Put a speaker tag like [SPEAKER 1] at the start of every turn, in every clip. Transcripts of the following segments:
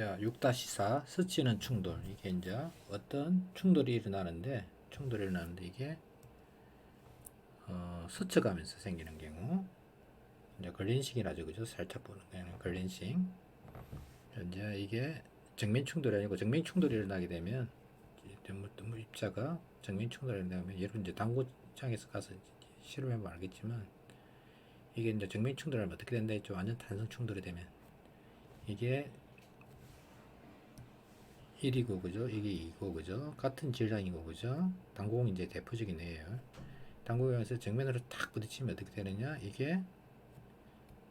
[SPEAKER 1] 자, 6-4 스치는 충돌. 이게 이제 어떤 충돌이 일어나는데 이게 스쳐가면서 생기는 경우 이제 걸린싱이라죠, 그죠? 살짝 보는 거는 걸린싱. 이제 이게 정면 충돌이 아니고 정면 충돌이 일어나게 되면 입자가 정면 충돌이 일어나면 여러분 이제 당구장에서 가서 실험해보면 알겠지만 이게 이제 정면 충돌하면 어떻게 된다 했죠? 완전 탄성 충돌이 되면 이게 1이고 그죠? 이게 2고 그죠? 같은 질량이고 그죠? 당구공이 이제 대표적인 예예요. 당구공에서 정면으로 탁 부딪히면 어떻게 되느냐? 이게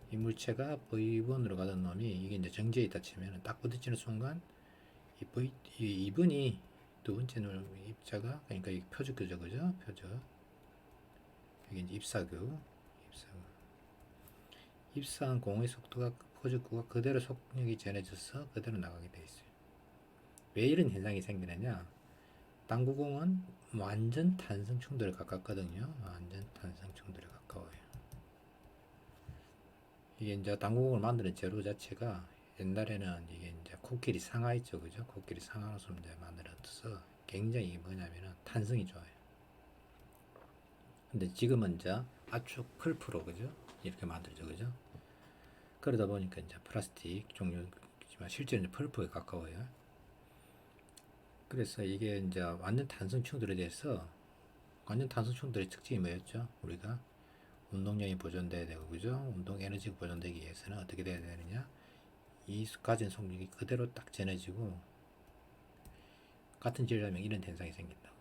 [SPEAKER 1] 이 물체가 V1으로 가던 놈이 이게 이제 정지에 있다 치면 딱 부딪히는 순간 이 2번이 두 번째 놈 입자가 그러니까 이 표적교죠 그죠? 표적 여기 이제 입사한 공의 속도가 표적구가 그대로 속력이 전해져서 그대로 나가게 돼 있어요. 왜 이런 현상이 생기느냐? 당구공은 완전 탄성 충돌에 가깝거든요. 완전 탄성 충돌에 가까워요. 이게 이제 당구공을 만드는 재료 자체가 옛날에는 이게 이제 코끼리 상하 있죠, 그죠? 코끼리 상하로서 이제 만들어서 굉장히 뭐냐면은 탄성이 좋아요. 근데 지금은 이제 압축 펄프로 그죠? 이렇게 만들죠, 그죠? 그러다 보니까 이제 플라스틱 종류지만 실제는 펄프에 가까워요. 그래서 이게 이제 완전 탄성 충돌에 대해서 완전 탄성 충돌의 특징이 뭐였죠? 우리가 운동량이 보존돼야 되고 그죠? 운동 에너지가 보존되기 위해서는 어떻게 돼야 되느냐? 이 가진 속력이 그대로 딱 전해지고 같은 질량이면 이런 현상이 생긴다.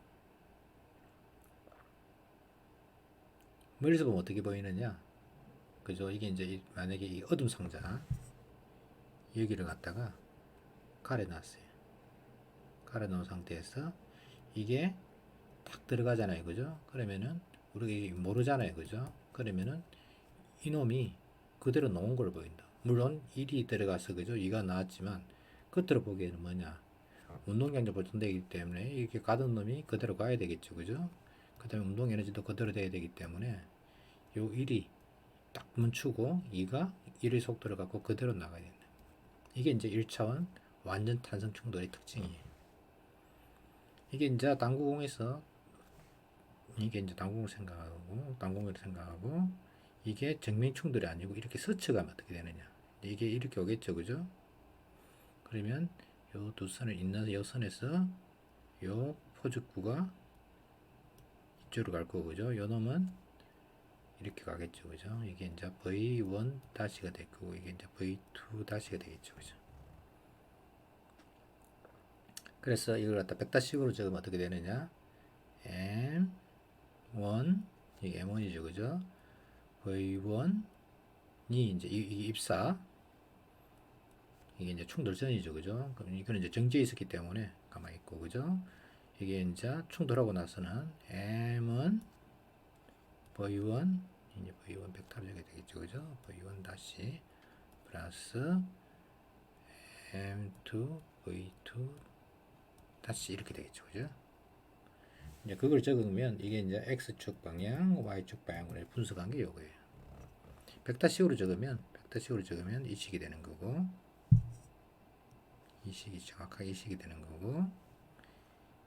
[SPEAKER 1] 멀리서 보면 어떻게 보이느냐? 그죠? 이게 이제 만약에 이 어둠 상자 여기를 갖다가 가려놨어요. 가려놓은 상태에서 이게 딱 들어가잖아요, 그죠? 그러면은 우리가 모르잖아요, 그죠? 그러면은 이놈이 그대로 놓은 걸 보인다. 물론 1이 들어가서 그죠? 2가 나왔지만 겉으로 보기에는 뭐냐? 운동량도 보존되기 때문에 이렇게 가던 놈이 그대로 가야 되겠죠, 그죠? 그 다음에 운동 에너지도 그대로 돼야 되기 때문에 요 1이 딱 멈추고 2가 1의 속도를 갖고 그대로 나가야 된다. 이게 이제 1차원 완전 탄성 충돌의 특징이에요. 이게 이제 당구공에서 이게 이제 당구공을 생각하고 이게 정면 충돌이 아니고 이렇게 스쳐가면 어떻게 되느냐? 이게 이렇게 오겠죠, 그죠? 그러면 요 두 선을 잇는 요 선에서 요 포적구가 이쪽으로 갈 거고, 그죠? 요 놈은 이렇게 가겠죠, 그죠? 이게 이제 V1 다시가 될 거고, 이게 이제 V2 다시가 되겠죠, 그죠? 그래서 이걸 갖다 벡터식으로 적으면 어떻게 되느냐? M1, 이게 M1이죠, 그죠? V1이 이제 이 입사, 이게 이제 충돌선이죠, 그죠? 그럼 이거는 이제 정지에 있었기 때문에 가만히 있고, 그죠? 이게 이제 충돌하고 나서는 M은 V1, 이제 V1 벡터를 적게 되겠죠, 그죠? V1 다시 플러스 M2, V2 다시 이렇게 되겠죠, 그죠? 이제 그걸 적으면 이게 이제 X축 방향, Y축 방향으로 분석한 게 요거예요. 벡터식으로 적으면 이 식이 되는 거고, 이 식이 정확하게 이 식이 되는 거고,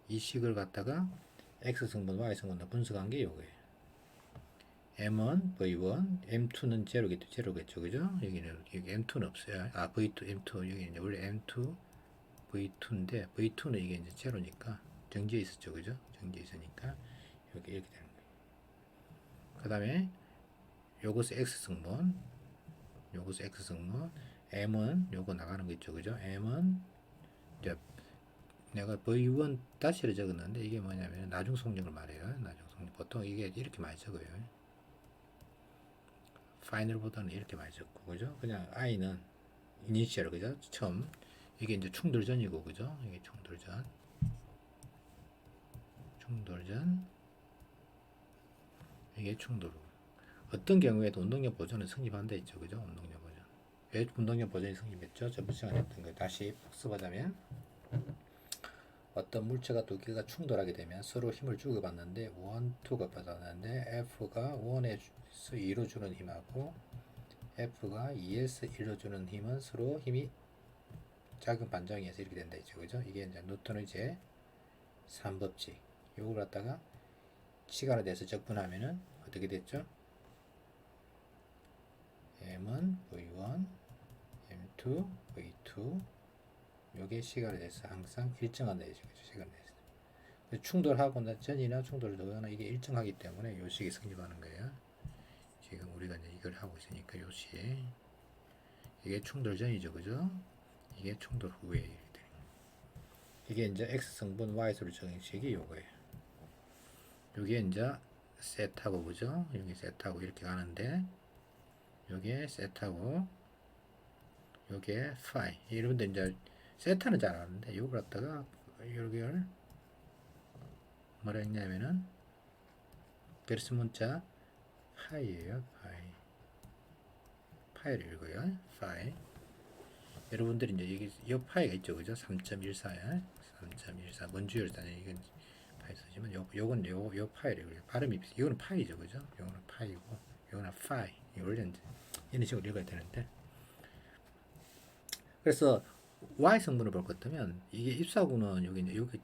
[SPEAKER 1] 이 식을 갖다가 X성분, Y성분으로 분석한 게 요거예요. M1, V1, M2는 제로겠죠, 그죠? 여기는 여기 M2는 없어요. 아, V2, M2 여기 이제 원래 M2, V2인데 V2는 이게 이제 제로니까 정지에 있었죠, 그죠? 정지에 있으니까 여기 이렇게 되는 거예요. 그 다음에 요것은 X성분, M은 요거 나가는 거 있죠, 그죠? M은 이제 내가 V1 다시를 적었는데 이게 뭐냐면 나중 속력을 말해요. 나중 속력 보통 이게 이렇게 많이 적어요. 파이널보다는 이렇게 많이 적고, 그죠? 그냥 I는 이니셜, 그죠? 처음. 이게 이제 충돌전이고, 그죠? 이게 충돌전. 이게 충돌. 어떤 경우에도 운동력 보존은 성립한다 있죠, 그죠? 운동력 보존. 왜 운동력 보존이 성립했죠? 저번 시간에 했던 거 다시 복습하자면 어떤 물체가 두 개가 충돌하게 되면 서로 힘을 주고받는데 1, 2가 받았는데 F가 1에서 2로 주는 힘하고 F가 2에서 1로 주는 힘은 서로 힘이 작은 반정에서 이렇게 된다 했죠. 그죠? 이게 이제 뉴턴의 제 3법칙. 요걸 갖다가 시간에 대해서 적분하면은 어떻게 됐죠? m은 v1, m2, v2. 요게 시간에 대해서 항상 일정한다 했죠. 시간에 대해서. 충돌하거나 전이나 충돌되거나 이게 일정하기 때문에 요식이 성립하는 거예요. 지금 우리가 이제 이걸 하고 있으니까 요식. 이게 충돌 전이죠. 그죠? 이게 충돌 후에 이게 이제 x 성분 y 소리 정식이 요거예요. 요게 이제 셋하고 그죠? 여기 셋하고 이렇게 가는데 요게 셋하고 요게 파이. 여러분들 이제 세타는 잘 아는데 요걸 갖다가 요걸 뭐라 했냐면은 그래서 문자 파이예요. 파이를 읽어요. 파이. 여러분들이 이제 여기 요 파이가 있죠. 그죠? 3.14에 3.14 먼주열 단위 이건 파이 쓰지만 요건 요 파이를 읽어요. 발음이 이거는 파이죠. 그죠? 요거는 파이고 요거는 파이. 원래 이런 식으로 읽어야 되는데 그래서 y 성분을 볼 것 같으면 이게 입사구는 여기 이제 여기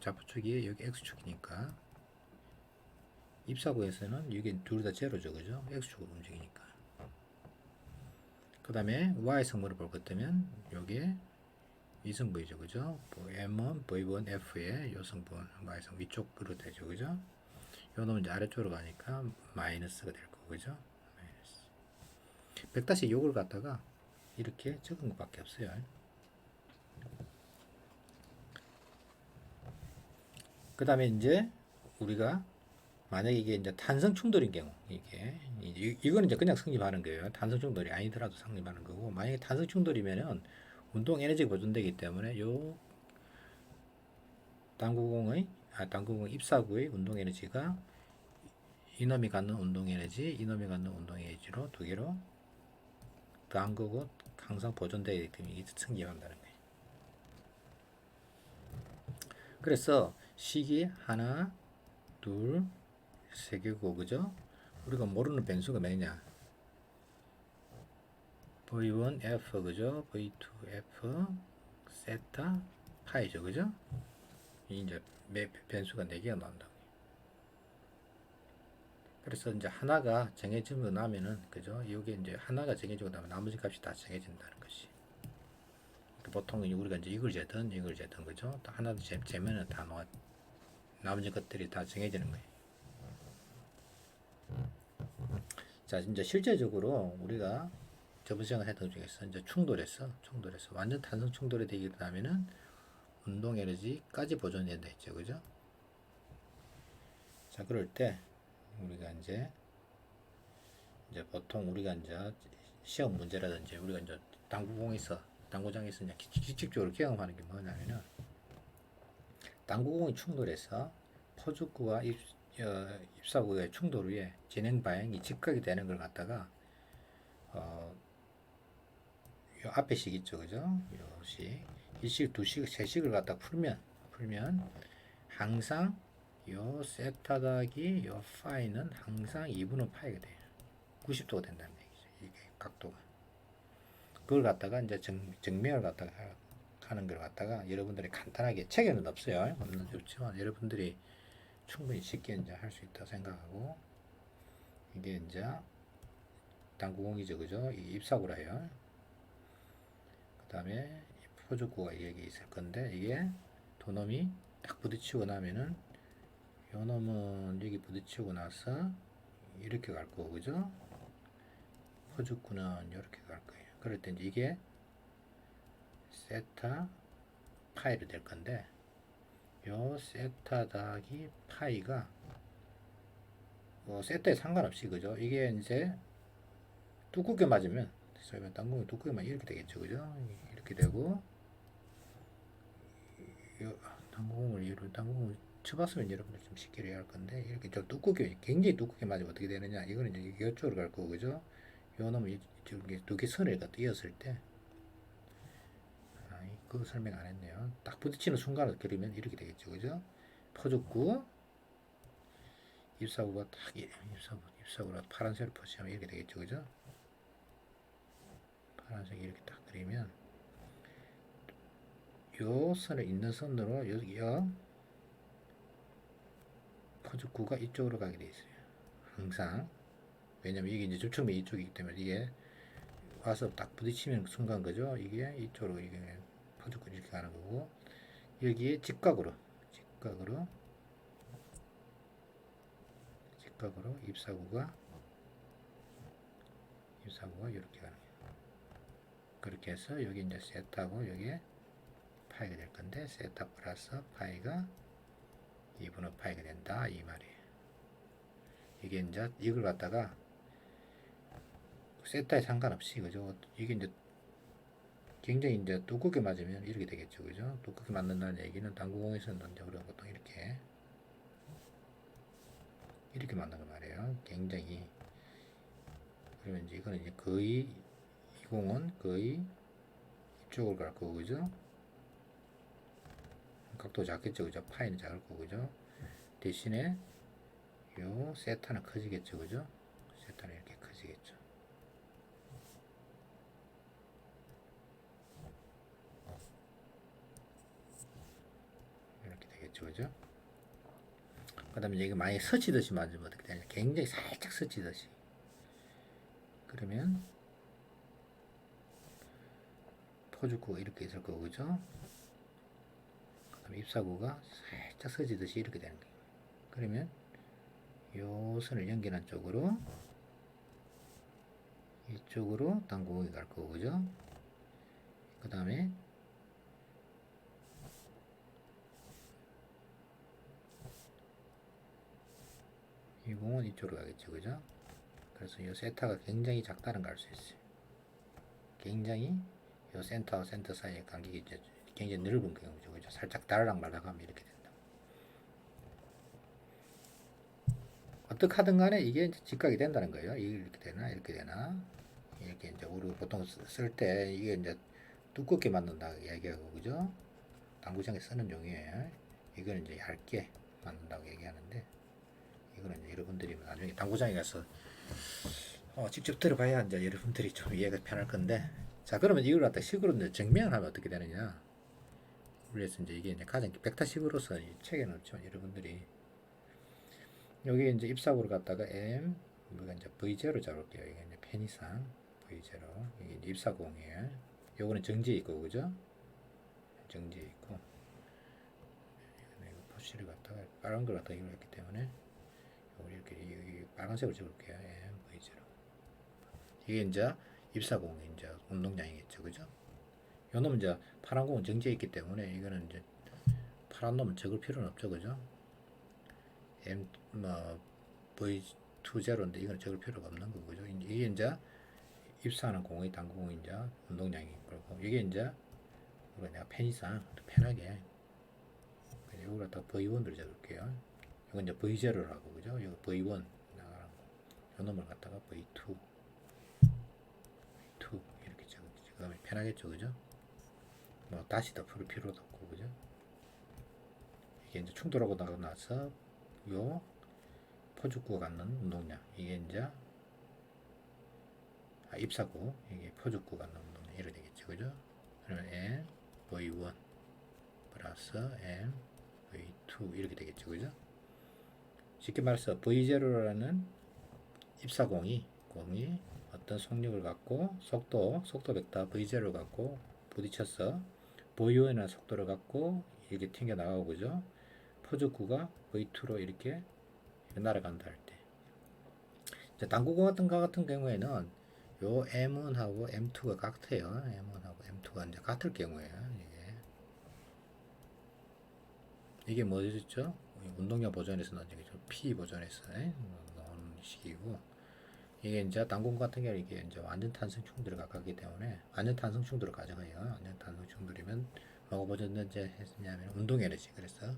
[SPEAKER 1] 좌표축이 여기 x축이니까 입사구에서는 이게 둘 다 제로죠. 그죠? x축으로 움직이니까. 그 다음에 y 성분을 볼 것 같으면 여기에 이성분이죠. 그죠? m1, v1, f의 요 성분 y 성분 위쪽으로 되죠. 그죠? 요 놈은 이제 아래쪽으로 가니까 마이너스가 될 거고 그죠? 마이너스. 100다시 요걸 갖다가 이렇게 적은 것밖에 없어요. 그 다음에 이제 우리가 만약에 이게 이제 탄성 충돌인 경우 이거는 이제 그냥 성립하는 거예요. 탄성 충돌이 아니더라도 성립하는 거고 만약에 탄성 충돌이면은 운동 에너지가 보존되기 때문에 요 당구공 입사구의 운동 에너지가 이놈이 갖는 운동 에너지, 이놈이 갖는 운동 에너지로 두 개로 더한 거고 항상 보존되기 때문에 이게 성립한다는 거예요. 그래서 식이 하나, 둘, 세 개고 그죠? 우리가 모르는 변수가 몇이냐? V1F 그죠? V2F 세타 파이죠 그죠? 이제 변수가 4개가 나온다. 그래서 이제 하나가 정해지고 나면은 그죠? 이게 이제 하나가 정해지고 나면 나머지 값이 다 정해진다는 것이. 보통 우리가 이제 이걸 재든 그죠? 하나도 재면은 다 나머지 것들이 다 정해지는 거예요. 자, 이제 실제적으로 우리가 저번 시간에 했던 중에서 이제 충돌해서 완전 탄성 충돌이 되게 되면은 운동 에너지까지 보존된다 했죠. 그죠? 자, 그럴 때 우리가 이제 보통 우리가 이제 시험 문제라든지 우리가 이제 당구장에서 이제 직접적으로 경험하는 게 뭐냐면은 당구공이 충돌해서 포죽구와 입사구의 충돌 후에 진행 방향이 직각이 되는 걸 갖다가 요 앞에 식 있죠, 그죠? 요 식, 이 식, 두 식, 세 식을 갖다 풀면 항상 요 세타 더하기 요 파이는 항상 2분의 파이가 돼요. 90도가 된다는 얘기죠. 이게 각도가. 그걸 갖다가 이제 정명을 갖다가 하는 걸 갖다가 여러분들이 간단하게 책에는 없어요. 없는 없지만 여러분들이 충분히 쉽게 이제 할 수 있다고 생각하고 이게 이제 당구공이죠, 그죠? 이 입사구라요. 그 다음에 포죽구가 여기 있을 건데 이게 두 놈이 딱 부딪히고 나면은 요 놈은 여기 부딪히고 나서 이렇게 갈 거고, 그죠? 포죽구는 이렇게 갈 거예요. 그럴 때 이제 이게 세타 파이로 될 건데 요 세타 더하기 파이가 뭐 세타에 상관없이 그죠? 이게 이제 두껍게 맞으면 당공이 두껍게 맞으면 이렇게 되겠죠, 그죠? 이렇게 되고 당공을 쳐봤으면 여러분들 좀 쉽게 이해할 건데 이렇게 좀 두껍게 굉장히 두껍게 맞으면 어떻게 되느냐? 이거는 이제 이쪽으로 갈 거고, 그죠? 요 놈은 두 개 선을 갖다 이었을 때 그거 설명 안 했네요. 딱 부딪히는 순간을 그리면 이렇게 되겠죠, 그죠? 포죽구 입사구가 딱 입사구라 파란색으로 표시하면 이렇게 되겠죠, 그죠? 파란색 이렇게 딱 그리면 요 선을 있는 선으로 요 포죽구가 이쪽으로 가게 돼 있어요. 항상. 왜냐면 이게 이제 접촉면 이쪽이기 때문에 이게 와서 딱 부딪히는 순간 그죠? 이게 이쪽으로 이게 포죽구 이렇게 가는 거고 여기에 직각으로 ip사구가 이렇게 가는 거예요. 그렇게 해서 여기 이제 세타고 여기에 파이가 될 건데 세타 플러스 파이가 2분의 파이가 된다 이 말이에요. 이게 이제 이걸 갖다가 세타에 상관없이 그죠? 이게 이제 굉장히 이제 두껍게 맞으면 이렇게 되겠죠, 그죠? 두껍게 맞는다는 얘기는 당구공에서는 이제 우리가 보통 이렇게 맞는 거 말이에요. 굉장히 그러면 이제 이거는 이제 거의 이 공은 거의 이쪽으로 갈 거고 그죠? 각도 작겠죠, 그죠? 파이는 작을 거고 그죠? 대신에 요 세타는 커지겠죠, 그죠? 세타는 이렇게 커지겠죠. 이렇게 되겠죠, 그죠? 그 다음에 이게 만약에 스치듯이 맞으면 어떻게 되냐? 굉장히 살짝 스치듯이. 그러면 포죽구가 이렇게 있을 거고, 그죠? 그 다음에 ip사구가 살짝 스치듯이 이렇게 되는 거예요. 그러면 요 선을 연결한 쪽으로 이쪽으로 당구공이 갈 거고, 그죠? 그 다음에 이 공은 이쪽으로 가겠죠, 그죠? 그래서 이 세타가 굉장히 작다는 걸 알 수 있어요. 굉장히 이 센터와 센터 사이의 간격이 이제 굉장히 넓은 경우죠, 그죠? 살짝 달랑 말랑하면 이렇게 된다. 어떻게 하든 간에 이게 이제 직각이 된다는 거예요. 이렇게 되나, 이렇게 되나. 이렇게 이제 우리 보통 쓸 때 이게 이제 두껍게 만든다 얘기하고, 그죠? 당구장에 쓰는 용이에요. 이거는 이제 얇게 만든다고 얘기하는데, 이거는 이제 여러분들이 나중에 당구장에 가서 직접 들어봐야 이제 여러분들이 좀 이해가 편할 건데, 자, 그러면 이걸 갖다 식으로 이제 증명을 하면 어떻게 되느냐. 그래서 이제 이게 이제 가장 벡터식으로서 이 책에 넣죠. 여러분들이 여기 이제 ip사구를 갖다가 m 우리가 이제 v0 잡을게요. 이게 이제 편의상 v0 이게 이제 ip사공이에요. 요거는 정지에 있고 그죠? 정지에 있고 이거 표시를 갖다가 빨간 걸 갖다가 이렇게 했기 때문에 이렇게 이 빨간색으로 찍을게요. m v0 이게 이제 ip사공이 이제 운동량이겠죠, 그죠? 요 놈은 이제 파란 공은 정지에 있기 때문에 이거는 이제 파란 놈은 적을 필요는 없죠, 그죠? m v20인데 이건 적을 필요가 없는 거죠. 이게 이제 입사하는 공의 당구공이 이제 운동량이 그렇고 이게 이제 우리가 내가 편의상 편하게 이걸 갖다 v1을 적을게요. 이건 이제 v0를 하고 그죠? 이거 v1 나가는 거. 요 놈을 갖다가 v2 이렇게 적으면 편하겠죠, 그죠? 뭐 다시 더 풀 필요도 없고 그죠? 이게 이제 충돌하고 나서 요 포죽구가 갖는 운동량 이게 이제 입사구 이게 포죽구 갖는 운동량 이렇게 되겠죠, 그죠? 그러면 m v1 플러스 m v2 이렇게 되겠죠, 그죠? 쉽게 말해서 v0라는 입사공이 어떤 속력을 갖고 속도 벡터 v0를 갖고 부딪혀서 v1이라는 속도를 갖고 이렇게 튕겨 나가고 그죠? 포죽구가 v2로 이렇게 날아간다 할 때. 당구공 같은 경우에는 요 M1하고 M2가 같아요. M1하고 M2가 이제 같을 경우에요. 이게 뭐였죠? 운동량 보존에서는 이제 P 보존에서 나오는 식이고 이게 이제 당구공 같은 경우 이게 이제 완전 탄성 충돌에 가깝기 때문에 완전 탄성 충돌을 가정해요. 완전 탄성 충돌이면 뭐가 보존된지 했냐면 운동 에너지 그래서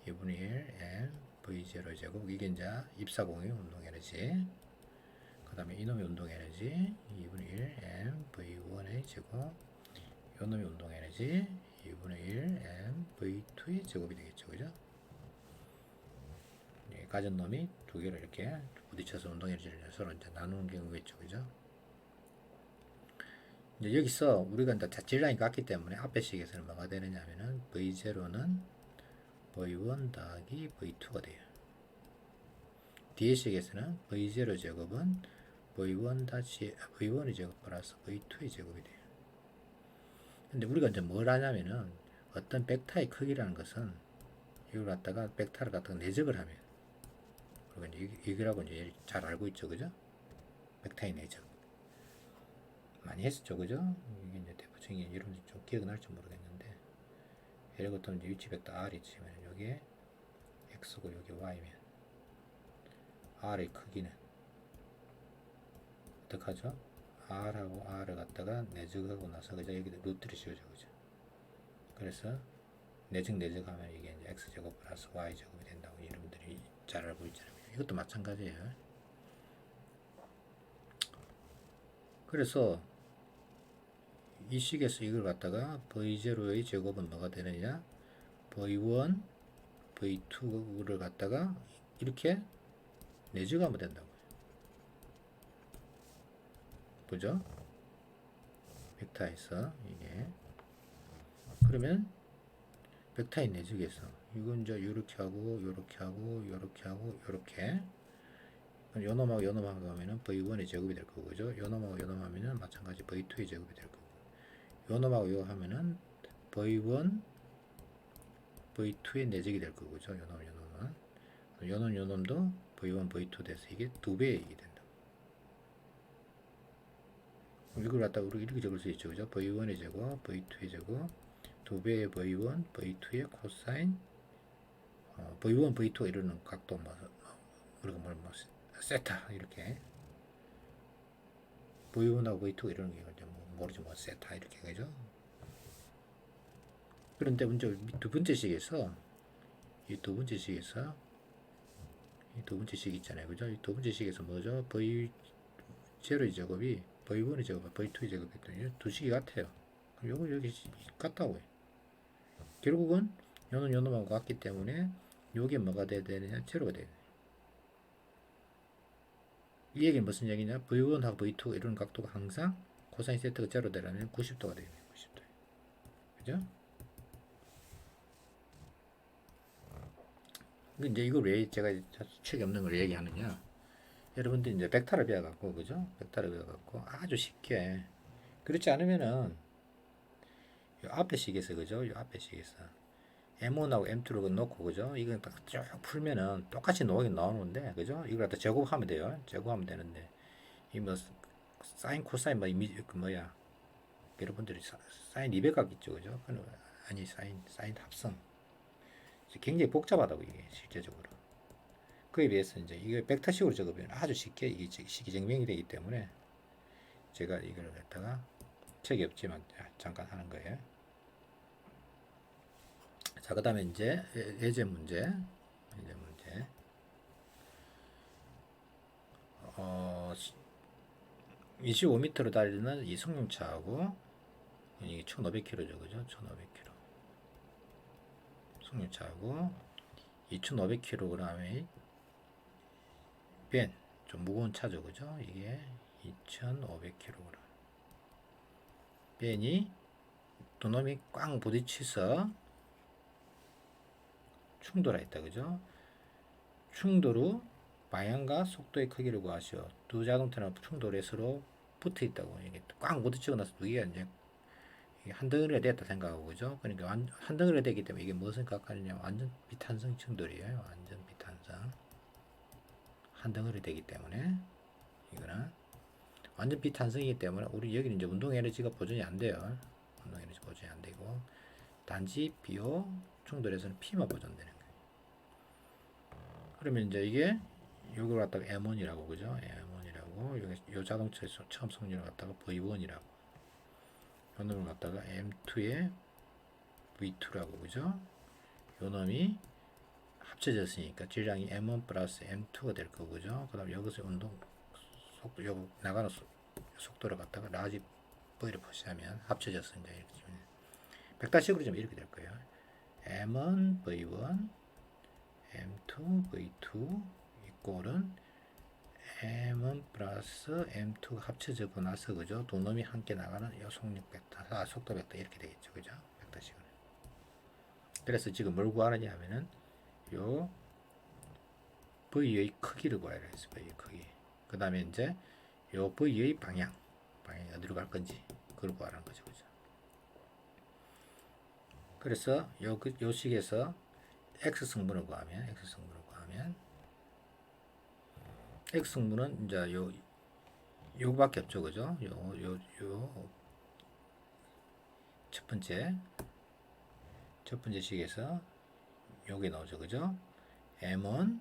[SPEAKER 1] 2분의 1 M V0 제곱 이게 이제 입사공의 운동 에너지 그 다음에 이놈의 운동 에너지 2분의 1 m v1의 제곱 요놈의 운동 에너지 2분의 1 m v2의 제곱이 되겠죠, 그죠? 가진 놈이 두 개를 이렇게 부딪혀서 운동 에너지를 서로 이제 나누는 경우겠죠, 그죠? 이제 여기서 우리가 이제 질량이 같기 때문에 앞에 식에서는 뭐가 되느냐면은 V0는 V1 더하기 V2가 돼요. 뒤에 식에서는 V0 제곱은 V1의 제곱 플러스 V2의 제곱이 돼요. 근데 우리가 이제 뭘 하냐면은 어떤 벡터의 크기라는 것은 이걸 갖다가 벡터를 갖다가 내적을 하면 우리가 이제 이거라고 이제 잘 알고 있죠, 그죠? 벡터의 내적 많이 했었죠, 그죠? 이게 이제 대표적인 여러분들 좀 기억날지 모르겠는데 예를 들어 이제 위치 벡터 R이 치면 여기에 X고 여기 Y면 R의 크기는 어떡하죠? R하고 R을 갖다가 내적하고 나서 그죠? 여기다 루트를 씌워줘, 그죠? 그래서 내적 하면 이게 이제 X제곱 플러스 Y제곱이 된다고 여러분들이 잘 알고 있잖아요. 이것도 마찬가지예요. 그래서 이 식에서 이걸 갖다가 V0의 제곱은 뭐가 되느냐? V1, V2를 갖다가 이렇게 내적하면 된다고요. 보죠? 벡터에서 이게 그러면 벡터의 내적에서 이건 이제 이렇게 하고 요렇게 하고 요렇게 하고 요렇게 요 놈하고 요 놈하고 하면은 V1의 제곱이 될 거고 그죠? 요 놈하고 요 놈 하면은 마찬가지 V2의 제곱이 될 거고 요 놈하고 요 하면은 V1 V2의 내적이 될 거고 그죠? 요 놈 요 놈은 요 놈 요 놈도 V1 V2 돼서 이게 두 배의 이익이 된다. 이걸 갖다가 우리 이렇게 적을 수 있죠 그죠? V1의 제곱 V2의 제곱 두 배의 V1 V2의 코사인 V1 V2 이러는 각도 뭐 우리가 뭐 세타 이렇게 V1하고 V2 이러는 게 뭐 모르죠 뭐 세타 이렇게 그죠? 그런데 먼저 두 번째 식에서 이 두 번째 식에서 이 두 번째 식 있잖아요 그죠? 이 두 번째 식에서 뭐죠? V0의 제곱이 V1의 제곱 V2의 제곱이 했더니 두 식이 같아요. 요거 여기 같다고요. 결국은 요놈 요놈하고 같기 때문에 요게 뭐가 돼야 되느냐? 제로가 돼야 돼요. 이 얘기는 무슨 얘기냐? V1하고 V2 이런 각도가 항상 코사인 세트가 제로 되려면 90도가 되겠네요. 90도. 그죠? 이제 이걸 왜 제가 책이 없는 걸 얘기하느냐? 여러분들 이제 벡터를 배워갖고, 그죠? 벡터를 배워갖고 아주 쉽게 그렇지 않으면은 요 앞에 식에서 그죠? 요 앞에 식에서 M1하고 M2를 놓고 그죠? 이거 딱 쭉 풀면은 똑같이 나오는데 그죠? 이걸 갖다 제곱하면 돼요. 제곱하면 되는데 이 뭐 사인 코사인 뭐 이미 그 뭐야 여러분들이 사인 200각 있죠 그죠? 아니 사인 합성 굉장히 복잡하다고 이게 실제적으로 그에 비해서 이제 이거 벡터식으로 적으면 아주 쉽게 이게 식이 증명이 되기 때문에 제가 이걸 갖다가 책이 없지만 잠깐 하는 거예요. 자, 그 다음에 이제 예제 문제 25m로 달리는 이 승용차하고 이게 1500km죠 그죠? 1500km 승용차하고 2500kg의 벤, 좀 무거운 차죠 그죠? 이게 2500kg 벤이 두 놈이 꽝 부딪혀서 충돌했다 그죠? 충돌 후 방향과 속도의 크기를 구하시오. 두 자동차는 충돌에 서로 붙어 있다고 이게 꽝 부딪히고 나서 두 개가 이제 한 덩어리가 됐다 생각하고 그죠? 그러니까 한 덩어리가 되기 때문에 이게 무엇을 각하느냐 완전 비탄성 충돌이에요. 완전 비탄성 한 덩어리 되기 때문에 이거는 완전 비탄성이기 때문에 우리 여기는 이제 운동 에너지가 보존이 안 돼요. 운동 에너지 보존이 안 되고 단지 비호 충돌에서는 P만 보존되는 거예요. 그러면 이제 이게 요걸 갖다가 M1이라고 그죠? M1이라고 여기 요 자동차에서 처음 성질을 갖다가 V1이라고 요 놈을 갖다가 M2에 V2라고 그죠? 요 놈이 합쳐졌으니까 질량이 M1 플러스 M2가 될 거고 그죠? 그 다음 여기서 운동 속도 요 나가는 속도를 갖다가 라지 V를 표시하면 합쳐져서 이제 이렇게 벡터식으로 좀 이렇게 될 거예요. M1 V1 M2 V2 이꼴은 M1 플러스 M2가 합쳐지고 나서 그죠? 두 놈이 함께 나가는 이 속력 벡터, 속도 벡터 이렇게 되겠죠, 그죠? 벡터식은. 그래서 지금 뭘 구하느냐 하면은 요 V의 크기를 구하라 했어요. V의 크기. 그 다음에 이제 요 V의 방향이 어디로 갈 건지 그걸 구하라는 거죠, 그죠? 그래서 요 식에서 X 성분을 구하면 X 성분은 이제 요거밖에 없죠, 그죠? 첫 번째 식에서 요게 나오죠, 그죠? M1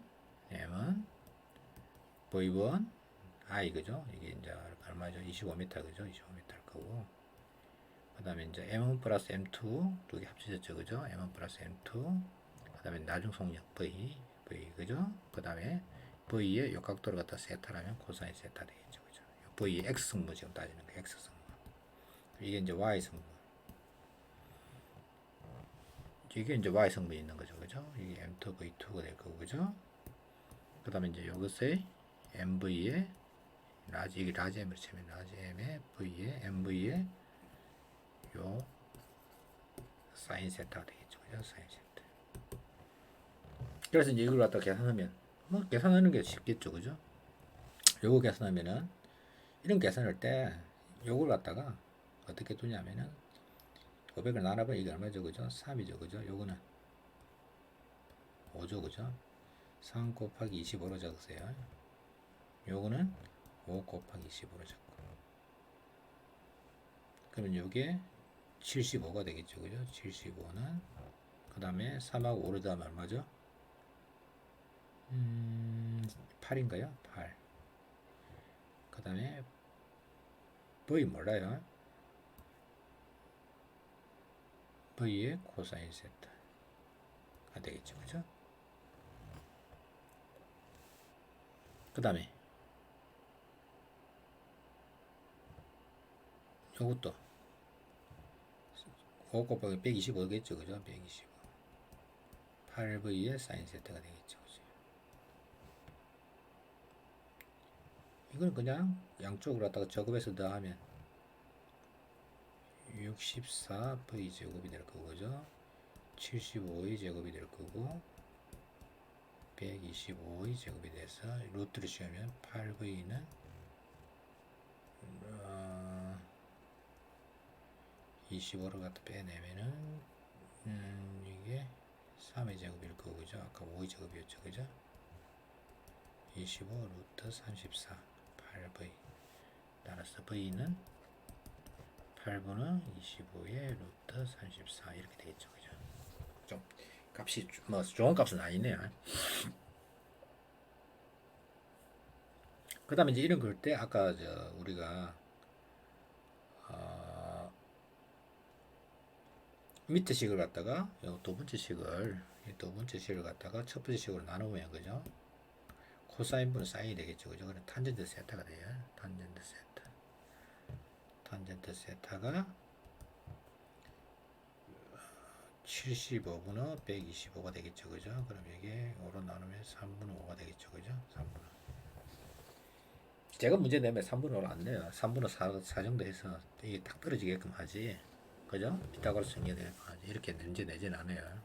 [SPEAKER 1] V1 I, 그죠? 이게 이제 얼마죠? 25m, 그죠? 25m일 거고. 그 다음에 이제 M1 플러스 M2 두 개 합쳐졌죠, 그죠? M1 플러스 M2. 그 다음에 나중 속력 V, 그죠? 그 다음에 V의 요 각도를 갖다 세타라면 코사인 세타 되겠죠, 그죠? V의 X 성분 지금 따지는 거, X 성분. 이게 이제 Y 성분. 이게 이제 Y 성분이 있는 거죠, 그죠? 이게 M2 V2가 될 거고, 그죠? 그 다음에 이제 요것의 MV의 이게 라지 M을 치면 라지 M의 V의 MV의 요 사인 세타가 되겠죠, 그죠? 사인 세타. 그래서 이제 이걸 갖다 계산하면 뭐 계산하는 게 쉽겠죠, 그죠? 요거 계산하면은 이런 계산할 때 요걸 갖다가 어떻게 두냐면은 500을 나눠보면 이게 얼마죠, 그죠? 3이죠, 그죠? 요거는 5죠, 그죠? 3 곱하기 25로 적으세요. 요거는 5 곱하기 25로 적고. 그러면 요게 75가 되겠죠, 그죠? 75는 그 다음에 3하고 5를 더하면 얼마죠? 8인가요? 8. 그 다음에 V 몰라요. V의 코사인 세타가 되겠죠, 그죠? 그 다음에 요것도 5 곱하기 125겠죠, 그죠? 125. 8V의 사인 세타가 되겠죠, 그죠? 이건 그냥 양쪽으로 갖다가 적읍해서 더하면 64V 제곱이 될 거고, 그죠? 75의 제곱이 될 거고 125의 제곱이 돼서 루트를 씌우면 8V는 25를 갖다 빼내면은 이게 3의 제곱일 거고, 그죠? 아까 5의 제곱이었죠, 그죠? 25 루트 34 8V 따라서 V는 8분의 25의 루트 34 이렇게 되겠죠, 그죠? 좀 값이 뭐 좋은 값은 아니네요. 그 다음에 이제 이런 걸 때 아까 우리가 밑에 식을 갖다가 두 번째 식을 갖다가 첫 번째 식으로 나누면, 그죠? 코사인 분은 사인이 되겠죠, 그죠? 그럼 탄젠트 세타가 돼요. 탄젠트 세타가 75분의 125가 되겠죠, 그죠? 그럼 이게 5로 나누면 3분의 5가 되겠죠, 그죠? 3분의 제가 문제 내면 3분의 5를 안 내요. 3분의 4 정도 해서 이게 딱 떨어지게끔 하지, 그죠? 피타고라스 연결되게끔 하지. 이렇게 문제 내진 않아요.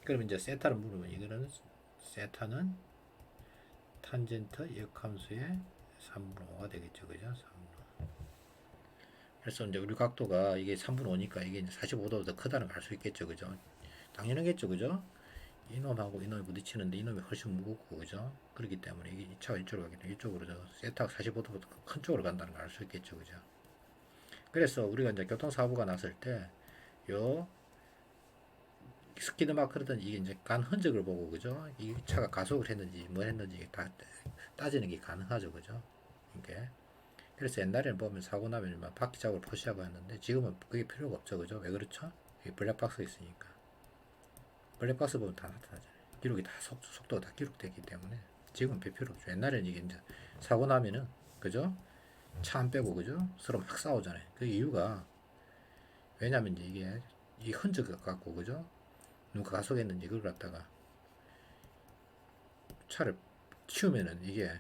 [SPEAKER 1] 그럼 이제 세타를 물으면 이거는 세타는 탄젠트 역함수의 3분의 5가 되겠죠, 그죠? 3분의 5. 그래서 이제 우리 각도가 이게 3분의 5니까 이게 45도보다 크다는 걸 알 수 있겠죠, 그죠? 당연하겠죠, 그죠? 이놈하고 이놈이 부딪히는데 이놈이 훨씬 무겁고, 그죠? 그렇기 때문에 이게 이 차가 이쪽으로 가기 때문에 이쪽으로 세타가 45도보다 큰 쪽으로 간다는 걸 알 수 있겠죠, 그죠? 그래서 우리가 이제 교통사고가 났을 때 요 스키드 마크든 이게 이제 간 흔적을 보고, 그죠? 이 차가 가속을 했는지 뭐 했는지 다 따지는 게 가능하죠, 그죠? 이게 그래서 옛날에는 보면 사고 나면 막 바퀴 자국을 표시하고 했는데 지금은 그게 필요가 없죠, 그죠? 왜 그렇죠? 블랙박스가 있으니까. 블랙박스 보면 다 나타나잖아요. 기록이 다 속도가 다 기록되기 때문에 지금은 별 필요 없죠. 옛날에는 이게 이제 사고 나면은, 그죠? 차 안 빼고, 그죠? 서로 막 싸우잖아요. 그 이유가 왜냐면 이제 이게 이 흔적 갖고, 그죠? 누가 가속했는지 그걸 갖다가 차를 치우면은 이게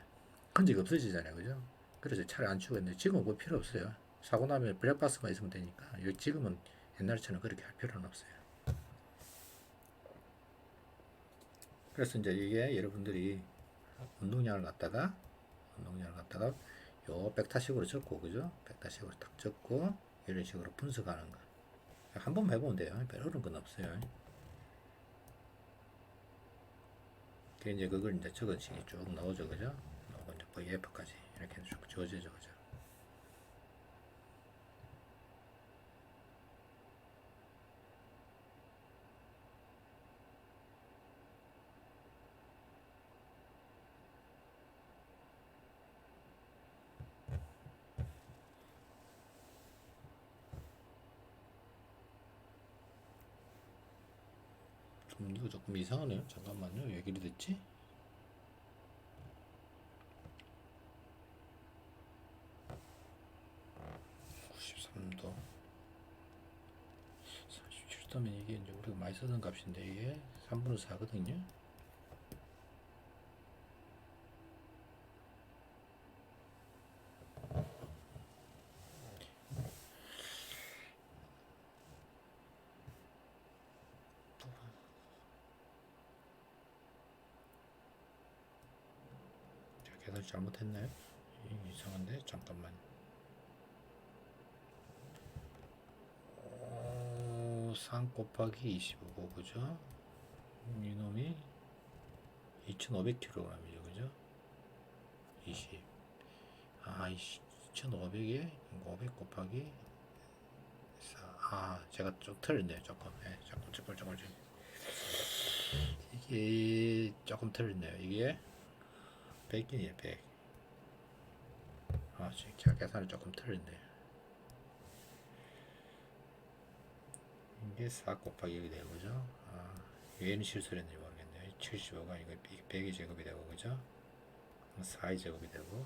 [SPEAKER 1] 흔적 없어지잖아요, 그죠? 그래서 차를 안 치우겠는데 지금은 그거 필요 없어요. 사고 나면 블랙박스만 있으면 되니까. 지금은 옛날처럼 그렇게 할 필요는 없어요. 그래서 이제 이게 여러분들이 운동량을 갖다가 요 벡타식으로 적고, 그죠? 벡타식으로 딱 적고 이런 식으로 분석하는 거. 한 번 해보면 돼요. 별 어려운 건 없어요. 그 이제 그걸 이제 적은식이 쭉 나오죠, 그죠? 나오고 이제 VF까지 이렇게 쭉 지워지죠, 그죠? 이거 조금 이상하네요. 잠깐만요. 왜 이리 됐지? 93도 47도면 이게 이제 우리가 많이 쓰던 값인데 이게 3분의 4거든요. 제가 계산 잘못했나요? 이상한데 잠깐만. 3 곱하기 25고 그죠? 이놈이 2500kg이죠, 그죠? 20. 2500에 500 곱하기 4. 제가 좀 틀렸네요, 조금. 네, 조금. 이게 조금 틀렸네요. 이게 100이에요, 100. 제가 계산을 조금 틀렸네요. 이게 4 곱하기 1이 되고, 그죠? 얘는 실수를 했는지 모르겠네요. 75가 이거 100이 제곱이 되고, 그죠? 4이 제곱이 되고,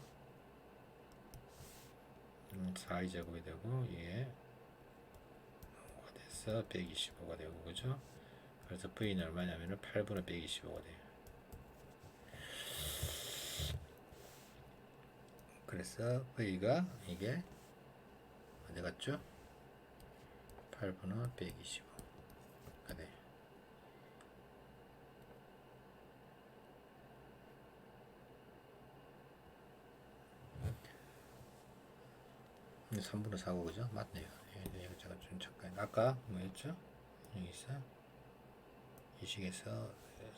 [SPEAKER 1] 4이 제곱이 되고, 이게 뭐가 돼서 125가 되고, 그죠? 그래서 V는 얼마냐면은 8분의 125가 돼요. 그래서 V가 이게 어디 갔죠? 8분의 125가 돼요. 3분의 4고 그죠? 맞네요. 이거 제가 좀 잠깐 아까 뭐였죠? 여기서 이 식에서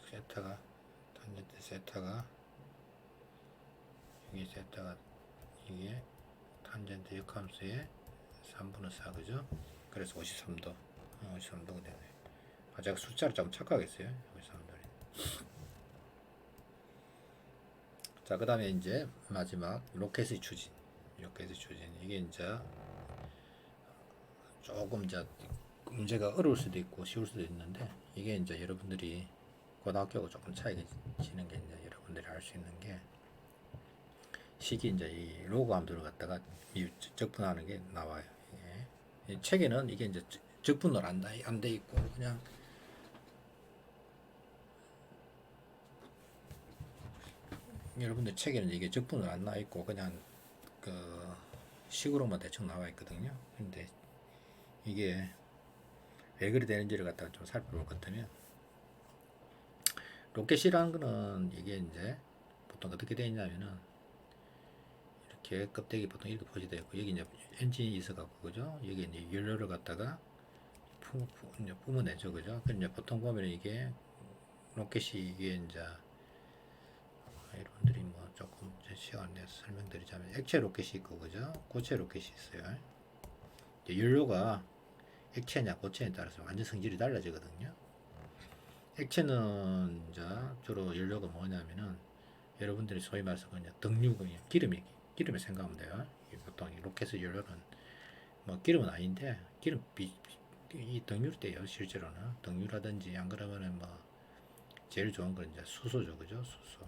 [SPEAKER 1] 세타가 탄젠트 세타가 여기 세타가 이게 탄젠트 역함수의 3분의 4 그죠? 그래서 53도 53도가 되네. 제가 숫자를 좀 착각했어요. 53도. 자, 그 다음에 이제 마지막 로켓의 추진. 이게 이제 조금 이제 문제가 어려울 수도 있고 쉬울 수도 있는데 이게 이제 여러분들이 고등학교하고 조금 차이가 지는 게 이제 여러분들이 알 수 있는 게 식이 이제 이 로그함수를 갖다가 적분하는 게 나와요. 이 책에는 이게 이제 적분을 안 돼 있고 그냥 여러분들 책에는 이게 적분을 안 나와 있고 그냥 그 식으로만 대충 나와 있거든요. 근데 이게 왜 그리 되는지를 갖다가 좀 살펴볼 것 같으면 로켓이라는 거는 이게 이제 보통 어떻게 되어 있냐면은 이렇게 껍데기 보통 이렇게 포지되어 있고 여기 이제 엔진이 있어갖고 그죠? 여기 이제 연료를 갖다가 뿜어내죠, 그죠? 그 이제 보통 보면 이게 로켓이 이게 이제 여러분들이 뭐 조금 제 시간 내서 설명드리자면 액체 로켓이 있고 그죠? 고체 로켓이 있어요. 연료가 액체냐 고체에 따라서 완전 성질이 달라지거든요. 액체는 이제 주로 연료가 뭐냐면은 여러분들이 소위 말해서 그냥 등유군이요. 기름에 생각하면 돼요. 보통 로켓의 연료는 뭐 기름은 아닌데 이 등유를 떼요. 실제로는 등유라든지 안 그러면은 뭐 제일 좋은 건 이제 수소죠, 그죠? 수소.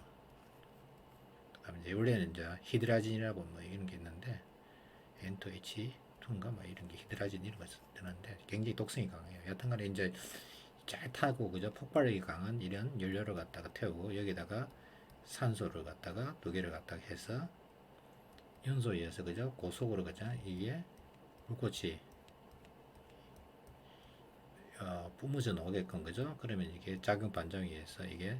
[SPEAKER 1] 그다음에 이제 원래는 이제 히드라진이라고 뭐 이런 게 있는데 N2H2인가 뭐 이런 게 히드라진 이런 거 쓰는데 굉장히 독성이 강해요. 여튼간에 이제 잘 타고 그죠? 폭발력이 강한 이런 연료를 갖다가 태우고 여기다가 산소를 갖다가 두 개를 갖다가 해서 연소에 의해서 그죠? 고속으로 그죠? 이게 불꽃이 뿜어져 나오게끔 그죠? 그러면 이게 작용 반정에 의해서 이게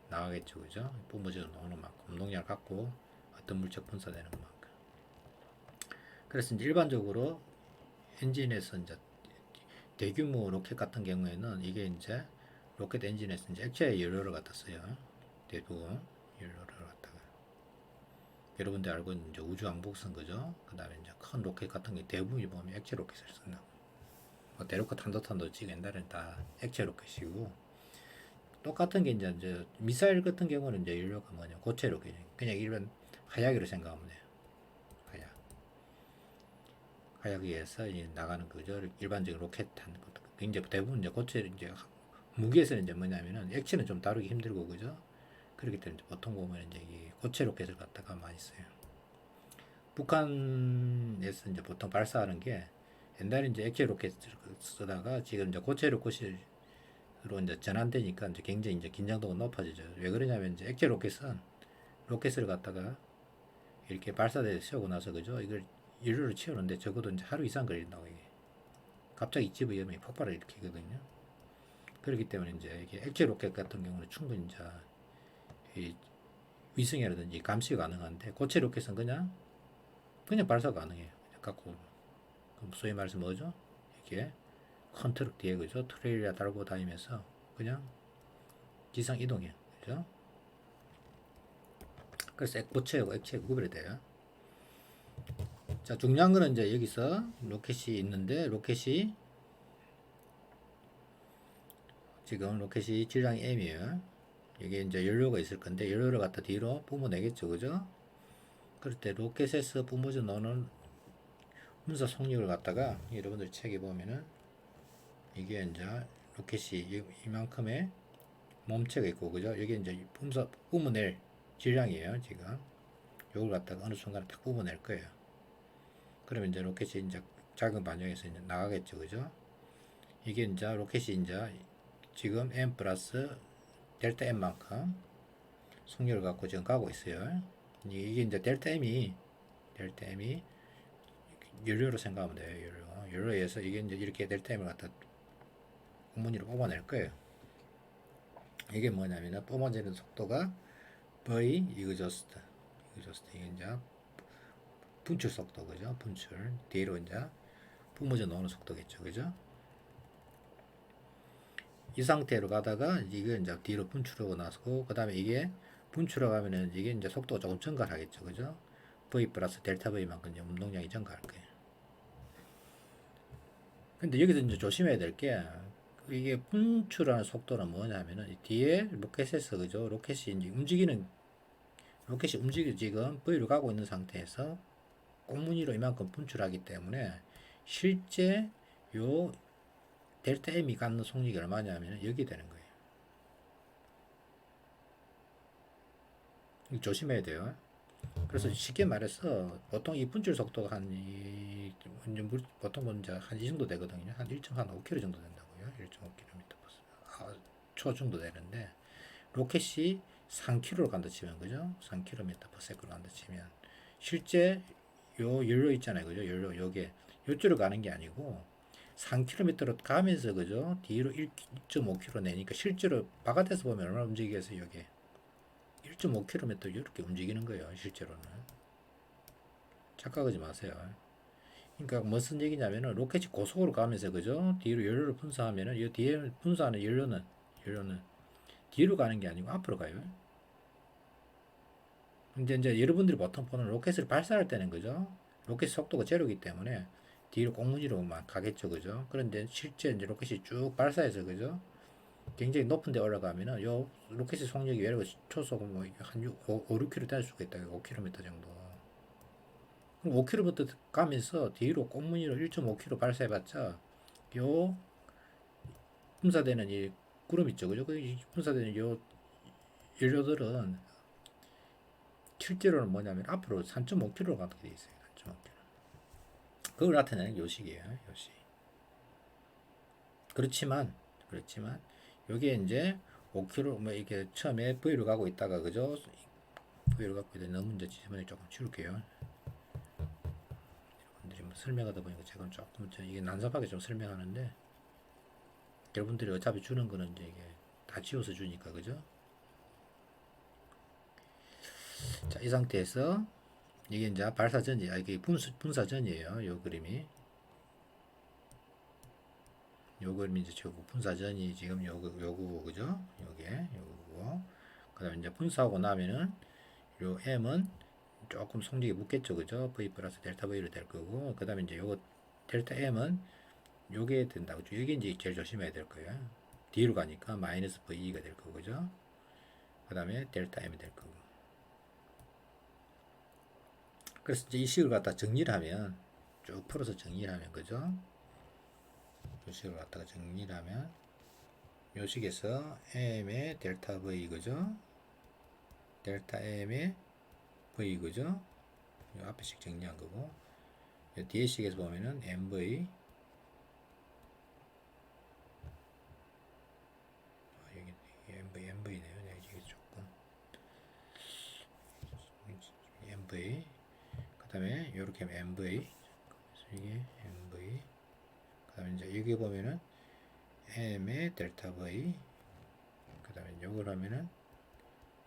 [SPEAKER 1] 나가겠죠, 그죠? 뿜어져 나오는 만큼 운동량을 갖고 어떤 물chất 분사되는 만큼. 그래서 이제 일반적으로 엔진에서 이제 대규모 로켓 같은 경우에는 이게 이제 로켓 엔진에서 이제 액체 연료를 갖다 써요. 대부분 연료를 갖다가 여러분들 알고 있는 이제 우주왕복선 그죠? 그 다음에 이제 큰 로켓 같은 게 대부분이 보면 액체 로켓을 쓴다고. 뭐 대로컷 탄도탄도 지금 옛날에는 다 액체 로켓이고 똑같은 게 이제 미사일 같은 경우는 이제 연료가 뭐냐 고체 로켓 그냥 일반 화약으로 생각하면 돼요. 화약에 의해서 이제 나가는 거죠. 일반적인 로켓 하는 것도 이제 대부분 이제 고체 이제 무기에서는 이제 뭐냐면은 액체는 좀 다루기 힘들고 그죠. 그렇기 때문에 보통 보면 이제 이 고체 로켓을 갖다가 많이 써요. 북한에서 이제 보통 발사하는 게 옛날에 이제 액체 로켓을 쓰다가 지금 이제 고체 로켓으로 이제 전환되니까 이제 굉장히 이제 긴장도가 높아지죠. 왜 그러냐면 이제 액체 로켓은 로켓을 갖다가 이렇게 발사대에 세우고 나서 그죠. 이걸 연료를 채우는데 적어도 이제 하루 이상 걸린다고 이게. 갑자기 집 위험이 폭발을 일으키거든요. 그렇기 때문에 이제 이게 액체 로켓 같은 경우는 충분히 이제 이 위성이라든지 감시 가능한데 고체 로켓은 그냥 발사 가능해요. 갖고 소위 말해서 뭐죠? 이게 큰 트럭 뒤에 그죠? 트레일러 달고 다니면서 그냥 지상 이동해요. 그죠? 그래서 고체하고 액체 구별이 돼요. 자, 중요한 거는 이제 여기서 로켓이 있는데 로켓이 지금 로켓이 질량이 M이에요. 여기 이제 연료가 있을 건데 연료를 갖다 뒤로 뿜어내겠죠, 그죠? 그럴 때 로켓에서 뿜어져 나오는 분사 속력을 갖다가 여러분들 책에 보면은 이게 이제 로켓이 이만큼의 몸체가 있고 그죠? 여기 이제 뿜어낼 질량이에요, 지금. 요걸 갖다가 어느 순간에 딱 뿜어낼 거예요. 그러면 이제 로켓이 이제 작은 반경에서 이제 나가겠죠, 그죠? 이게 이제 로켓이 이제 지금 m 플러스 델타 m만큼 속력을 갖고 지금 가고 있어요. 이게 이제 델타 m이 연료로 생각하면 돼요. 연료에 의해서 이게 이제 이렇게 델타 m을 갖다 공문위로 뽑아낼 거예요. 이게 뭐냐면 뽑아내는 속도가 v 이그저스트 이게 이제 분출 속도 그죠? 분출 뒤로 이제 뿜어져 나오는 속도겠죠, 그죠? 이 상태로 가다가 이게 이제 뒤로 분출하고 나서고 그 다음에 이게 분출하고 가면은 이게 이제 속도가 조금 증가하겠죠, 그죠? v 플러스 델타 v만큼 이제 운동량이 증가할 거예요. 근데 여기서 이제 조심해야 될 게 이게 분출하는 속도는 뭐냐면은 뒤에 로켓에서 그죠? 로켓이 이제 움직이 지금 v로 가고 있는 상태에서 꽁무니로 이만큼 분출하기 때문에 실제 요 델타 m이 갖는 속력이 얼마냐면 여기 되는 거예요. 조심해야 돼요. 그래서 쉽게 말해서 보통 이 분출 속도가 보통 이제 한 이 정도 되거든요. 한 1.5km 정도 된다고요. 1.5km 초 정도 되는데 로켓이 3km로 간다 치면 그죠? 3km/s로 간다 치면 실제 요 연료 있잖아요, 그죠? 연료 요게 요쪽으로 가는 게 아니고 3km로 가면서 그죠? 뒤로 1.5km 내니까 실제로 바깥에서 보면 얼마나 움직이겠어요, 요게 1.5km 이렇게 움직이는 거예요, 실제로는. 착각하지 마세요. 그러니까 무슨 얘기냐면은 로켓이 고속으로 가면서 그죠? 뒤로 연료를 분사하면은 이 뒤에 분사하는 연료는 뒤로 가는 게 아니고 앞으로 가요. 근데 이제 여러분들이 보통 보는 로켓을 발사할 때는 그죠? 로켓 속도가 제로이기 때문에 뒤로 꽁무니로만 가겠죠, 그죠? 그런데 실제 이제 로켓이 쭉 발사해서 그죠? 굉장히 높은 데 올라가면은 요 로켓의 속력이 예를 들어 초속 뭐한 5, 6km 될 수가 있다. 5km 정도. 그럼 5km 가면서 뒤로 꽁무니로 1.5km 발사해봤자 요 분사되는 이 구름 있죠, 그죠? 그 분사되는 요 연료들은 실제로는 뭐냐면 앞으로 3.5km로 가게 돼 있어요. 3.5km. 그걸 나타내는 요식이에요, 요식. 그렇지만 여기에 이제 5km 뭐 이렇게 처음에 V로 가고 있다가 그죠? V로 가고 있다 너무 이제 지점을 조금 줄일게요. 여러분들이 뭐 설명하다 보니까 제가 조금 이게 난삽하게 좀 설명하는데 여러분들이 어차피 주는 거는 이제 이게 다 지워서 주니까 그죠? 자, 이 상태에서 이게 이제 발사전이 이게 분사전이에요. 요 그림이. 요 그림이 이제 저거 분사전이 지금 요거 그죠? 요거. 그다음에 이제 분사하고 나면은 요 M은 조금 속력이 붙겠죠. 그죠? V 플러스 델타 V로 될 거고. 그다음에 이제 요거 델타 M은 요게 된다고. 이게 이제 제일 조심해야 될 거예요. D로 가니까 마이너스 V가 될 거고. 그죠? 그다음에 델타 M이 될 거고. 그래서 이제 이 식을 갖다 정리를 하면 쭉 풀어서 정리를 하면 그죠? 이 식을 갖다가 정리를 하면 요 식에서 M의 델타 V 그죠? 델타 M의 V 그죠? 요 앞에 식 정리한 거고 요 뒤에 식에서 보면은 MV 여기 MV네요. 이게 조금 MV 그 다음에 요렇게 하면 MV 이게 MV 그 다음에 이제 여기 보면은 M의 델타 V 그 다음에 요걸 하면은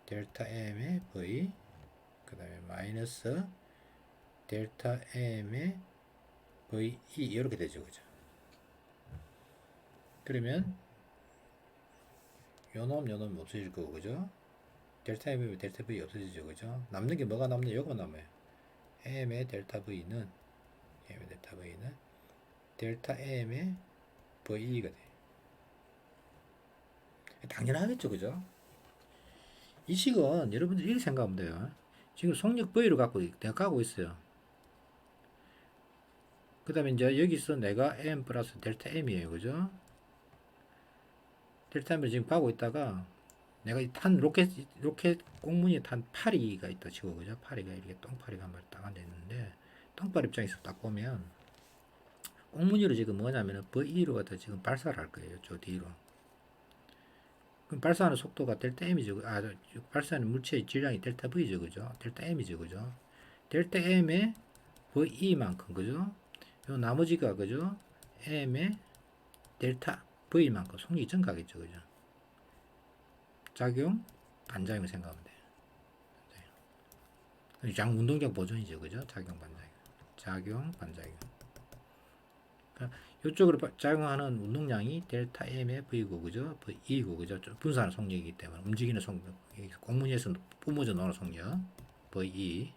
[SPEAKER 1] 델타 M의 V 그 다음에 마이너스 델타 M의 VE 이렇게 되죠. 그죠? 그러면 요놈 없어질 거고 그죠? 델타 M의 델타 V 없어지죠. 그죠? 남는 게 뭐가 남냐? 요거 남아요. M의 델타 V는 델타 M의 VE가 돼요. 당연하겠죠. 그죠? 이 식은 여러분들 이렇게 생각하면 돼요. 지금 속력 V로 내가 가고 있어요. 그 다음에 이제 여기서 내가 M 플러스 델타 M이에요. 그죠? 델타 M을 지금 가고 있다가 내가 탄 로켓 꽁무니에 탄 파리가 있다 치고 그죠? 파리가 이렇게 똥파리가 한 마리 딱 앉아 있는데 똥파리 입장에서 딱 보면 꽁무니로 지금 뭐냐면은 VE로 갖다 지금 발사를 할 거예요. 저 뒤로. 그럼 발사하는 속도가 델타 M이죠. 발사하는 물체의 질량이 델타 V죠. 그죠? 델타 M이죠. 그죠? 델타 M의 VE만큼 그죠? 요 나머지가 그죠? M의 델타 V만큼 속력이 증가하겠죠. 그죠? 작용, 반작용 생각하면 돼요. 운동장 보존이죠. 그죠? 작용, 반작용. 작용, 반작용. 그러니까 이쪽으로 작용하는 운동량이 델타 M의 V고, 그죠? V고, 그죠? 분산하는 속력이기 때문에 움직이는 속력, 공문에서 뿜어져 나오는 속력, VE.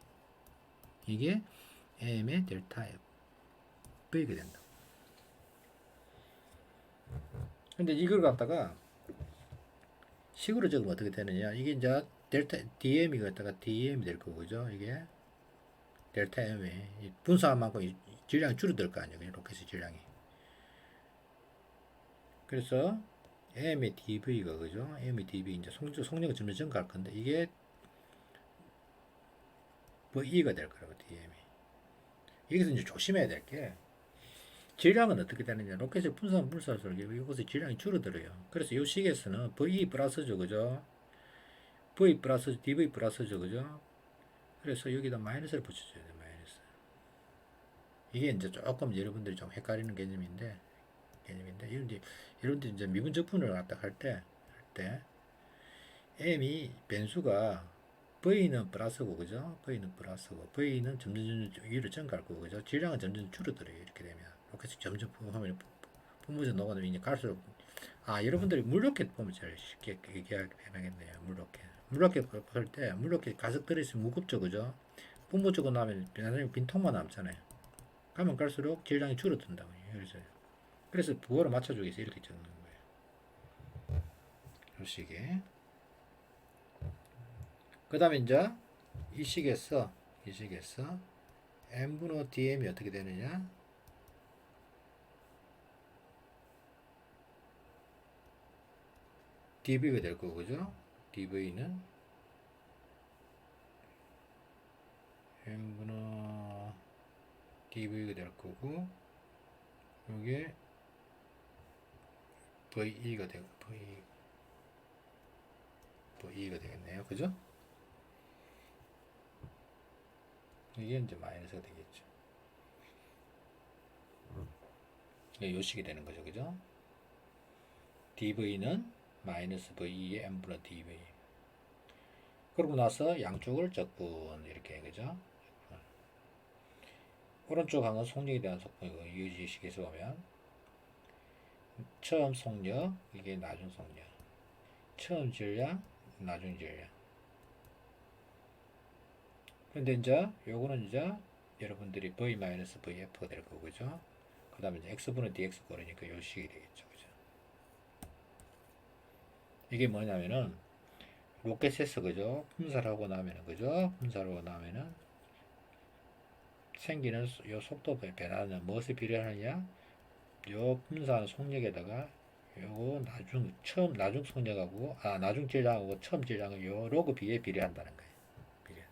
[SPEAKER 1] 이게 M의 델타 V가 된다. 근데 이걸 갖다가 식으로 적으면 어떻게 되느냐? 이게 이제 델타 DM이 갖다가 DM이 될 거고, 그죠? 이게 델타 M이 분사한 만큼 질량이 줄어들 거 아니에요. 로켓의 질량이. 그래서 M의 dV가 그죠? M의 dV 이제 속력은 점점 증가할 건데 이게 VE가 될 거라고 DM이. 여기서 이제 조심해야 될 게 질량은 어떻게 되느냐? 로켓의 분산 불살수록 이것의 질량이 줄어들어요. 그래서 이 식에서는 VE 플러스죠, 그죠? V 플러스 dV 플러스죠, 그죠? 그래서 여기다 마이너스를 붙여줘야 돼, 마이너스. 이게 이제 조금 여러분들이 좀 헷갈리는 개념인데 여러분들 이제 미분 적분을 갖다 할 때 M이 변수가 V는 플러스고 그죠? V는 플러스고 V는 점점 위로 증가할 거고 그죠? 질량은 점점 줄어들어요. 이렇게 되면 로켓이 점점 하면 뿜어져 녹아내면 이제 갈수록 여러분들이 물로켓 보면 제일 쉽게 얘기하겠네요. 물로켓 볼 때 물로켓 가득 들어있으면 무겁죠 그죠? 뿜어지고 나면 나중에 빈통만 남잖아요. 가면 갈수록 질량이 줄어든다고. 그래서 부호를 맞춰주기 위해서 이렇게 적는 거예요. 이 식에. 그 다음에 이제 이 식에서 n분의 dm이 어떻게 되느냐? dv가 될 거고, 그죠? dv는 n분의 dv가 될 거고, 요게 ve가 되고, v V가 되겠네요. 그죠? 이게 이제 마이너스가 되겠죠. 이게 요식이 되는 거죠. 그죠? dv는 마이너스 v의 n분의 dv. 그러고 나서 양쪽을 적분 이렇게 그죠? 오른쪽 항은 속력에 대한 속분이고 이 식에서 보면 처음 속력 이게 나중 속력, 처음 질량 나중 질량. 근데 이제 요거는 이제 여러분들이 v-vf가 될 거고 그죠? 그 다음에 이제 x분의 dx 그러니까 요 식이 되겠죠. 그죠? 이게 뭐냐면은 로켓에서 그죠? 분사를 하고 나면은 그죠? 분사를 하고 나면은 생기는 요 속도 변화는 무엇에 비례하느냐? 요 분사하는 속력에다가 요거 나중 속력하고 나중 질량하고 처음 질량은 요 로그 b에 비례한다는 거예요. 비례.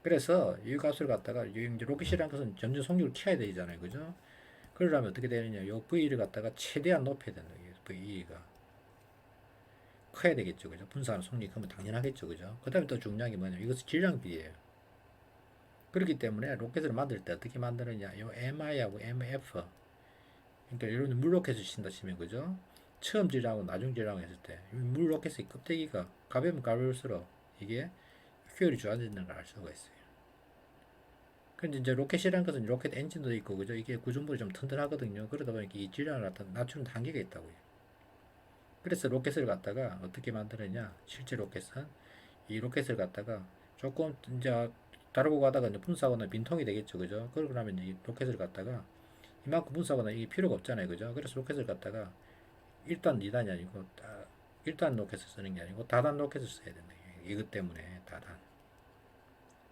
[SPEAKER 1] 그래서 이 값을 갖다가 이제 로켓이라는 것은 점점 속력을 키워야 되잖아요. 그죠? 그러려면 어떻게 되느냐? 요 v를 갖다가 최대한 높여야 된다. v가 커야 되겠죠. 그죠? 분사하는 속력이 크면 당연하겠죠. 그죠? 그 다음에 또 중요한 게 뭐냐면 이것은 질량 비례예요. 그렇기 때문에 로켓을 만들 때 어떻게 만드느냐? 요 MI하고 MF. 그러니까 여러분 물 로켓을 친다 치면 그죠? 처음 질량하고 나중 질량 했을 때 물 로켓의 껍데기가 가벼우면 가벼울수록 이게 효율이 좋아진다는 걸 알 수가 있어요. 근데 이제 로켓이라는 것은 로켓 엔진도 있고 그죠? 이게 구조물이 좀 튼튼하거든요. 그러다 보니까 이 질량을 낮추는 한계가 있다고요. 그래서 로켓을 갖다가 어떻게 만드느냐? 실제 로켓은 이 로켓을 갖다가 조금 이제 다루고 가다가 이제 분사하거나 빈통이 되겠죠, 그죠? 그러고 나면 이 로켓을 갖다가 이만큼 분사하거나 이게 필요가 없잖아요, 그죠? 그래서 로켓을 갖다가 1단, 2단이 아니고 1단 로켓을 쓰는 게 아니고 다단 로켓을 써야 된다. 이것 때문에 다단.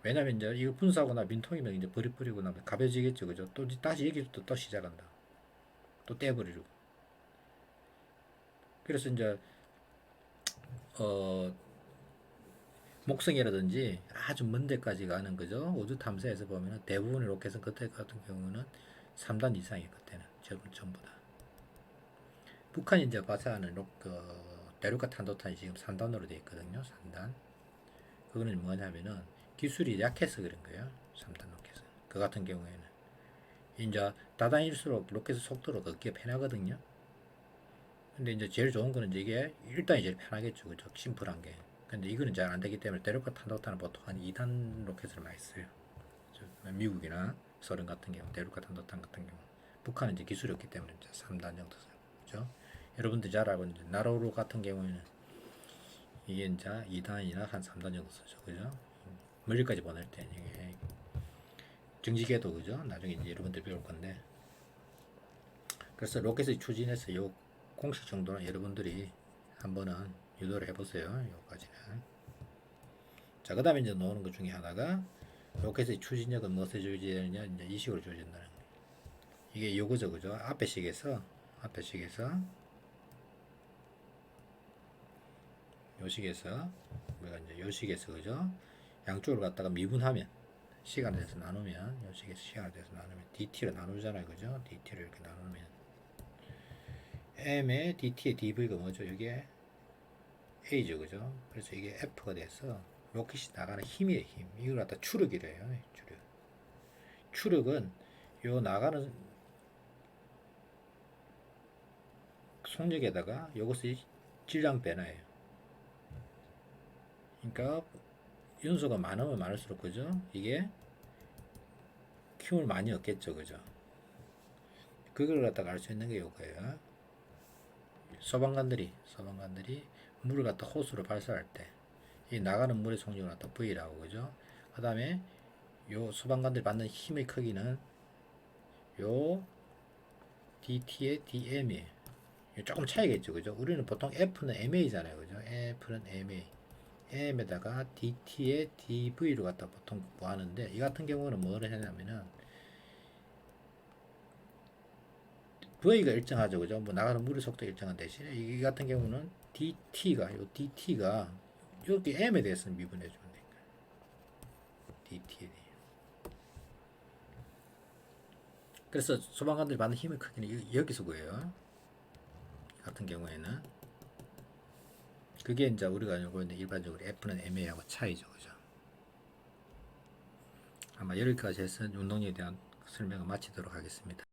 [SPEAKER 1] 왜냐면 이제 이거 분사하거나 빈통이면 이제 버리고 나면 가벼워지겠죠, 그죠? 또 다시 여기부터 또 시작한다. 또 떼버리고. 그래서 이제 어 목성이라든지 아주 먼 데까지 가는 거죠. 우주 탐사에서 보면 대부분의 로켓은 그때 같은 경우는 3단 이상이에요. 그때는 전부 다. 북한이 이제 발사하는 대륙간 탄도탄이 지금 3단으로 되어 있거든요. 3단. 그거는 뭐냐면은 기술이 약해서 그런 거예요. 3단 로켓은. 그 같은 경우에는 이제 다단일수록 로켓의 속도가 얻기가 편하거든요. 근데 이제 제일 좋은 거는 이게 1단이 제일 편하겠죠. 그죠? 심플한 게. 근데 이거는 잘 안 되기 때문에 대륙간 탄도탄은 보통 한 2단 로켓을 많이 써요. 미국이나 소련 같은 경우, 대륙간 탄도탄 같은 경우. 북한은 이제 기술이 없기 때문에 이제 3단 정도 써요. 그죠? 여러분들 잘 알고 있는 나로로 같은 경우에는 이게 이제 2단이나 한 3단 정도 쓰죠. 그죠? 멀리까지 보낼 때 이게 정지궤도 그죠? 나중에 이제 여러분들 배울 건데. 그래서 로켓을 추진해서 요 공식 정도는 여러분들이 한번은 유도를 해보세요. 요까지는. 자, 그 다음에 이제 나오는 것 중에 하나가 로켓의 추진력은 무엇에 조절되느냐? 이제 이 식으로 조절된다는 거예요. 이게 요거죠, 그죠? 앞에 식에서 요 식에서 우리가 이제 요 식에서 그죠? 양쪽을 갖다가 미분하면 시간에 대해서 나누면 요 식에서 시간에 대해서 나누면 dt로 나누잖아요, 그죠? dt를 이렇게 나누면 m의 dt의 dv가 뭐죠? 이게 a죠, 그죠? 그래서 이게 f가 돼서 로켓이 나가는 힘이에요, 힘. 이걸 갖다 추력이래요, 추력. 추력은 요 나가는 속력에다가 요것이 질량 변화예요. 그러니까 연소가 많으면 많을수록 그죠? 이게 힘을 많이 얻겠죠, 그죠? 그걸 갖다가 알 수 있는 게 요거예요. 소방관들이 물을 갖다 호수로 발사할 때 이 나가는 물의 속력을 갖다 V라고 그죠? 그 다음에 요 소방관들이 받는 힘의 크기는 요 DT의 DM이에요. 조금 차이겠죠, 그죠? 우리는 보통 F는 MA잖아요, 그죠? F는 MA. M에다가 DT의 DV로 갖다 보통 뭐 하는데, 이 같은 경우는 뭐를 하냐면은, V가 일정하죠, 그죠? 뭐 나가는 물의 속도 일정한 대신에, 이 같은 경우는 DT가, 여기 M에 대해서는 미분해주면 됩니다. DT에 대해. 그래서 소방관들이 받는 힘의 크기는 여기서 구해요. 같은 경우에는 그게 이제 우리가 알고 있는 일반적으로 F는 MA하고 차이죠. 그죠? 아마 여기까지 해서 운동에 대한 설명을 마치도록 하겠습니다.